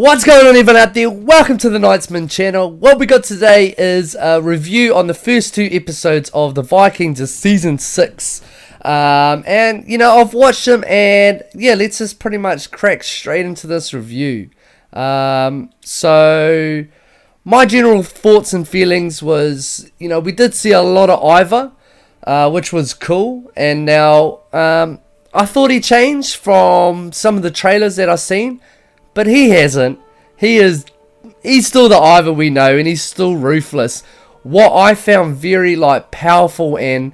What's going on, everyone out there? Welcome to the Knightsman channel. What we got today is a review on the first two episodes of the Vikings of season 6. And I've watched them, and yeah, let's just pretty much crack straight into this review. So my general thoughts and feelings was, we did see a lot of Ivor, which was cool, and now I thought he changed from some of the trailers that I've seen. But he hasn't. He's still the Ivor we know, and he's still ruthless. What I found very powerful and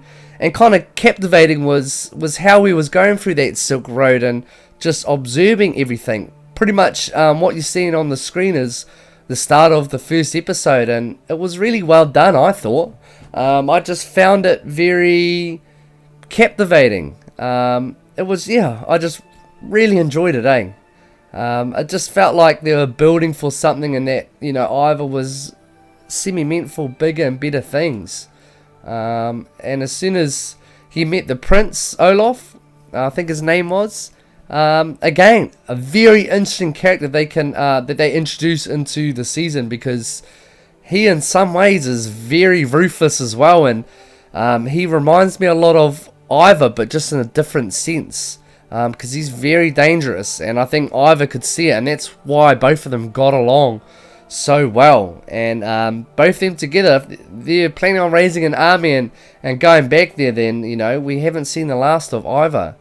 kind of captivating was how he was going through that Silk Road and just observing everything. Pretty much what you're seeing on the screen is the start of the first episode, and it was really well done, I thought. I just found it very captivating. I just really enjoyed it, it just felt like they were building for something, and that Ivor was meant for bigger and better things. And as soon as he met the Prince Olaf, I think his name was, again a very interesting character that they introduce into the season, because he in some ways is very ruthless as well, and he reminds me a lot of Ivor, but just in a different sense. Because he's very dangerous, and I think Ivor could see it, and that's why both of them got along so well. And both of them together, if they're planning on raising an army and going back there, then we haven't seen the last of Ivor,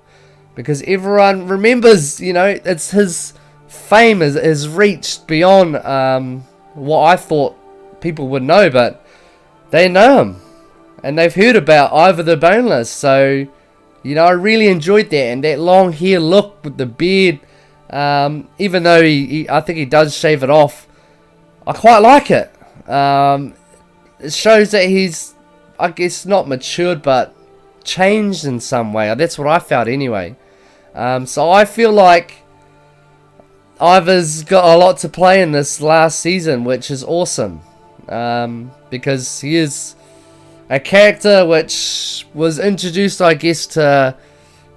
because everyone remembers, it's his fame has reached beyond what I thought people would know, but they know him, and they've heard about Ivor the Boneless. So I really enjoyed that, and that long hair look with the beard, even though I think he does shave it off, I quite like it. It shows that he's, I guess, not matured, but changed in some way. That's what I felt anyway. So I feel like Ivor's got a lot to play in this last season, which is awesome, because he is a character which was introduced, I guess, to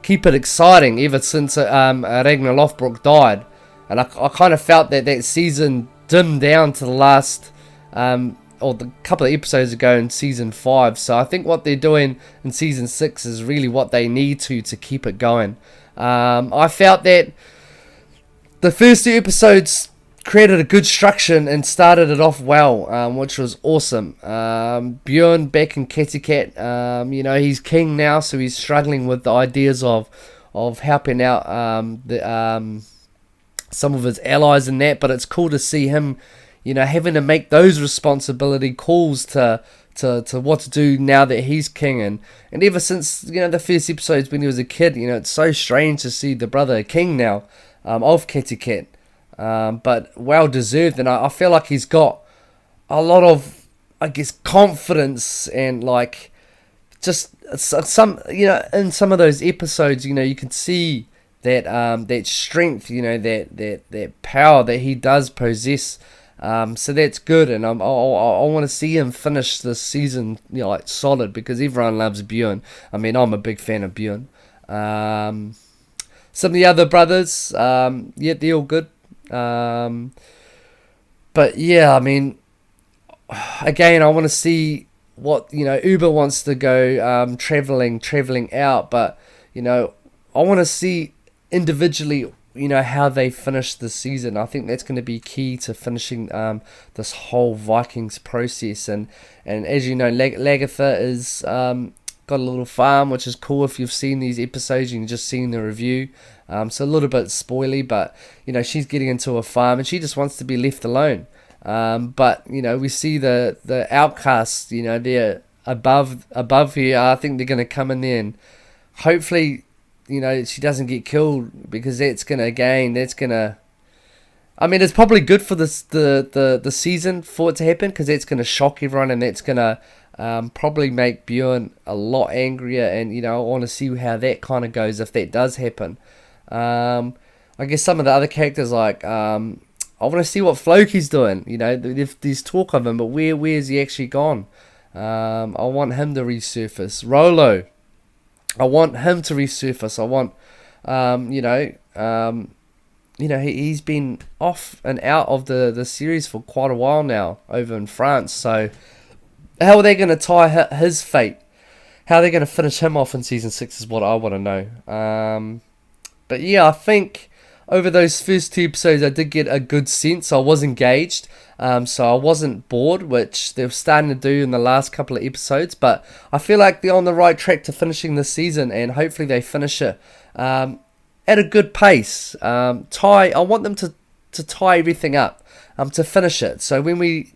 keep it exciting ever since Ragnar Lothbrok died. And I kind of felt that season dimmed down to the last, or the couple of episodes ago in season 5. So I think what they're doing in season 6 is really what they need to keep it going. I felt that the first two episodes created a good structure and started it off well, which was awesome. Bjorn back in Kattegat, he's king now, so he's struggling with the ideas of helping out some of his allies in that, but it's cool to see him, having to make those responsibility calls to what to do now that he's king. And ever since the first episodes when he was a kid, it's so strange to see the brother king now of Kattegat. But well deserved, and I feel like he's got a lot of, I guess, confidence, and just some, in some of those episodes, you can see that that strength, that power that he does possess. So that's good, and I want to see him finish this season, solid, because everyone loves Bjorn. I mean, I'm a big fan of Bjorn. Some of the other brothers, they're all good. But yeah, I mean, again, I want to see what Uber wants to go traveling out, but I want to see individually how they finish the season. I think that's going to be key to finishing this whole Vikings process. And as you know, Lagertha is got a little farm, which is cool. If you've seen these episodes, you can just see in the review. So a little bit spoily, but she's getting into a farm, and she just wants to be left alone. But we see the outcasts, they're above here. I think they're going to come in there, and hopefully she doesn't get killed, because that's gonna, I mean, it's probably good for the season for it to happen, because that's gonna shock everyone, and that's gonna probably make Bjorn a lot angrier. And I want to see how that kind of goes if that does happen. I guess some of the other characters, I want to see what Floki's doing. There's talk of him, but where's he actually gone? I want him to resurface. Rollo, I want him to resurface. I want he's been off and out of the series for quite a while now over in France. So how are they going to tie his fate? How are they going to finish him off in season 6 is what I want to know. But yeah, I think over those first 2 episodes, I did get a good sense. I was engaged, so I wasn't bored, which they were starting to do in the last couple of episodes. But I feel like they're on the right track to finishing the season, and hopefully they finish it at a good pace. I want them to tie everything up, to finish it. So when we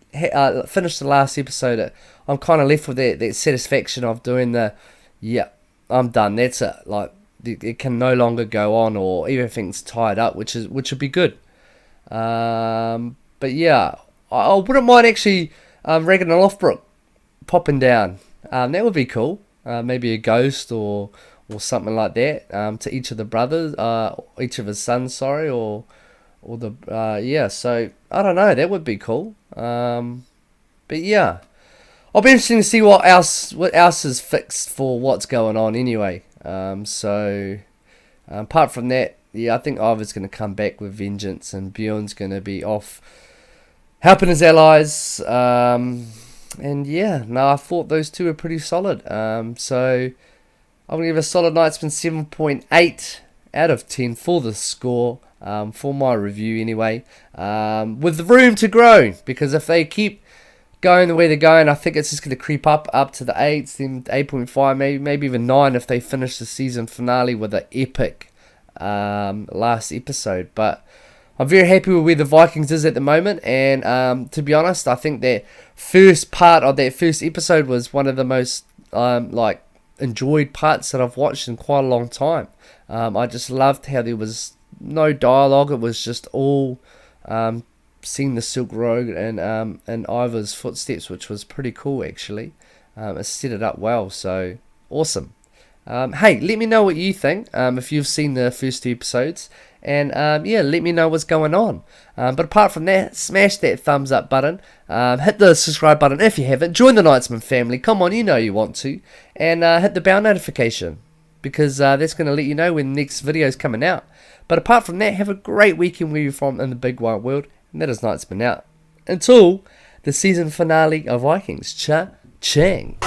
finish the last episode, I'm kind of left with that satisfaction of doing I'm done. That's it. Like, it can no longer go on, or everything's tied up, which would be good. But yeah, I wouldn't mind actually Regan and Lothbrok popping down. That would be cool. Maybe a ghost or something like that. To each of the brothers, each of his sons, sorry, or the So I don't know. That would be cool. But yeah, I'll be interested to see what else is fixed for what's going on anyway. So apart from that, I think Ivar's going to come back with vengeance, and Bjorn's going to be off helping his allies. And yeah, no, I thought those two were pretty solid. So I'm going to give a solid Knightsman 7.8 out of 10 for the score, for my review anyway. With room to grow, because if they keep going the way they're going, I think it's just going to creep up to the 8s, then 8.5, maybe even 9 if they finish the season finale with an epic last episode. But I'm very happy with where the Vikings is at the moment, and to be honest, I think that first part of that first episode was one of the most enjoyed parts that I've watched in quite a long time. I just loved how there was no dialogue. It was just all seeing the Silk Road and Ivar's footsteps, which was pretty cool actually. It set it up well, so awesome. Hey, let me know what you think if you've seen the first 2 episodes, and let me know what's going on. But apart from that, smash that thumbs up button, hit the subscribe button if you haven't, join the Knightsman family, come on, you know you want to, and hit the bell notification, because that's going to let you know when the next video is coming out. But apart from that, have a great weekend where you're from in the big wide world, and that is Knightsman out. Until the season finale of Vikings. Cha-ching!